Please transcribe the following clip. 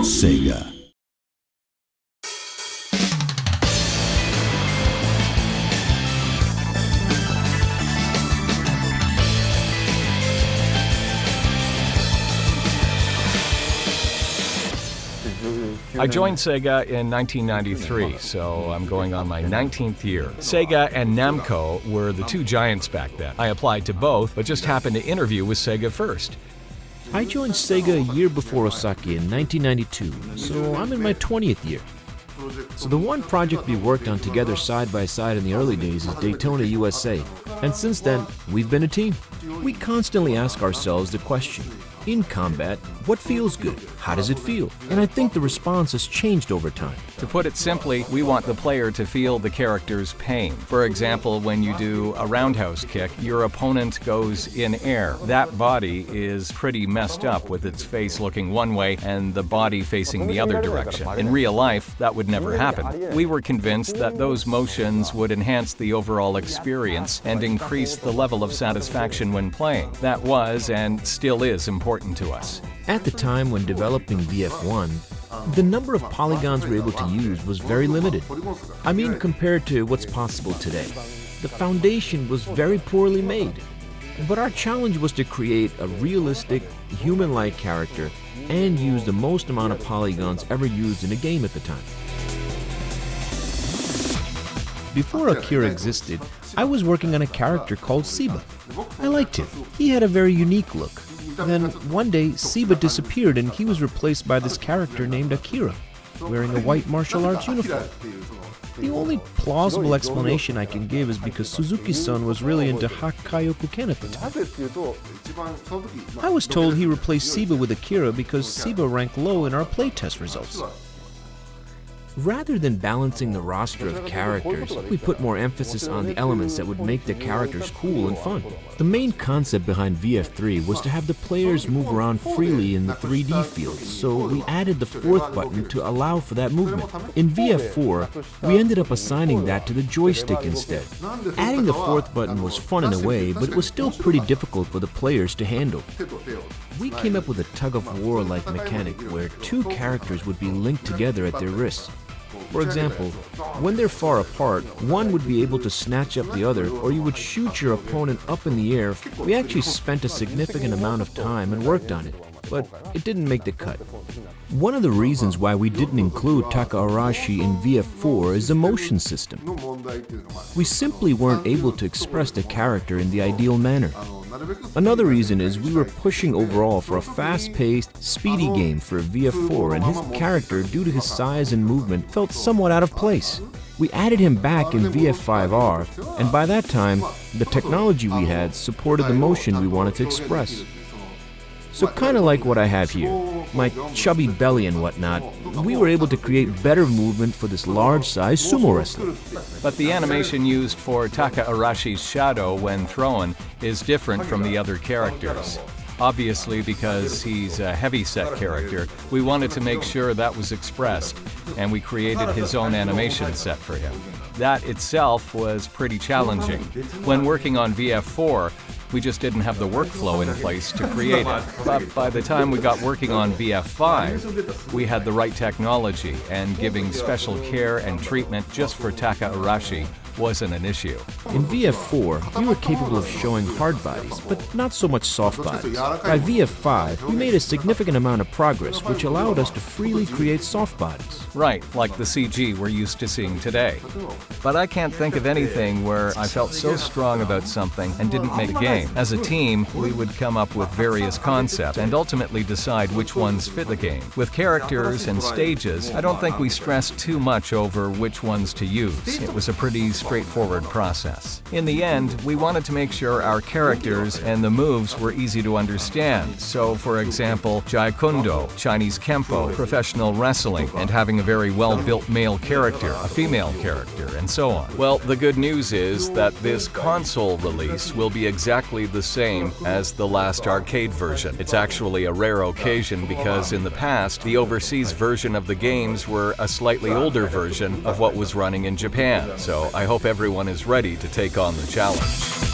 Sega. I joined Sega in 1993, so I'm going on my 19th year. Sega and Namco were the two giants back then. I applied to both, but just happened to interview with Sega first. I joined Sega a year before Osaki in 1992, so I'm in my 20th year. So the one project we worked on together side by side in the early days is Daytona USA, and since then, we've been a team. We constantly ask ourselves the question, in combat, what feels good? How does it feel? And I think the response has changed over time. To put it simply, we want the player to feel the character's pain. For example, when you do a roundhouse kick, your opponent goes in air. That body is pretty messed up with its face looking one way and the body facing the other direction. In real life, that would never happen. We were convinced that those motions would enhance the overall experience and increase the level of satisfaction when playing. That was and still is important to us. At the time when developing VF1, the number of polygons we were able to use was very limited. I mean, compared to what's possible today. The foundation was very poorly made. But our challenge was to create a realistic, human-like character and use the most amount of polygons ever used in a game at the time. Before Akira existed, I was working on a character called Seba. I liked him. He had a very unique look. Then, one day, Seba disappeared and he was replaced by this character named Akira, wearing a white martial arts uniform. The only plausible explanation I can give is because Suzuki-san was really into Hakkyoku-ken at the time. I was told he replaced Seba with Akira because Seba ranked low in our playtest results. Rather than balancing the roster of characters, we put more emphasis on the elements that would make the characters cool and fun. The main concept behind VF3 was to have the players move around freely in the 3D field, so we added the fourth button to allow for that movement. In VF4, we ended up assigning that to the joystick instead. Adding the fourth button was fun in a way, but it was still pretty difficult for the players to handle. We came up with a tug-of-war-like mechanic where two characters would be linked together at their wrists. For example, when they're far apart, one would be able to snatch up the other, or you would shoot your opponent up in the air. We actually spent a significant amount of time and worked on it, but it didn't make the cut. One of the reasons why we didn't include Taka Arashi in VF4 is the motion system. We simply weren't able to express the character in the ideal manner. Another reason is we were pushing overall for a fast-paced, speedy game for VF4, and his character, due to his size and movement, felt somewhat out of place. We added him back in VF5R, and by that time, the technology we had supported the motion we wanted to express. So kind of like what I have here, my chubby belly and whatnot, we were able to create better movement for this large-sized sumo wrestler. But the animation used for Taka Arashi's shadow when thrown is different from the other characters. Obviously, because he's a heavy-set character, we wanted to make sure that was expressed, and we created his own animation set for him. That itself was pretty challenging. When working on VF4, we just didn't have the workflow in place to create it. But by the time we got working on VF5, we had the right technology, and giving special care and treatment just for Taka Arashi wasn't an issue. In VF4, we were capable of showing hard bodies, but not so much soft bodies. By VF5, we made a significant amount of progress, which allowed us to freely create soft bodies. Right, like the CG we're used to seeing today. But I can't think of anything where I felt so strong about something and didn't make a game. As a team, we would come up with various concepts and ultimately decide which ones fit the game. With characters and stages, I don't think we stressed too much over which ones to use. It was a pretty straightforward process. In the end, we wanted to make sure our characters and the moves were easy to understand. So, for example, Jai Kundo, Chinese Kempo, professional wrestling, and having a very well-built male character, a female character, and so on. Well, the good news is that this console release will be exactly the same as the last arcade version. It's actually a rare occasion because in the past, the overseas version of the games were a slightly older version of what was running in Japan. So I hope everyone is ready to take on the challenge.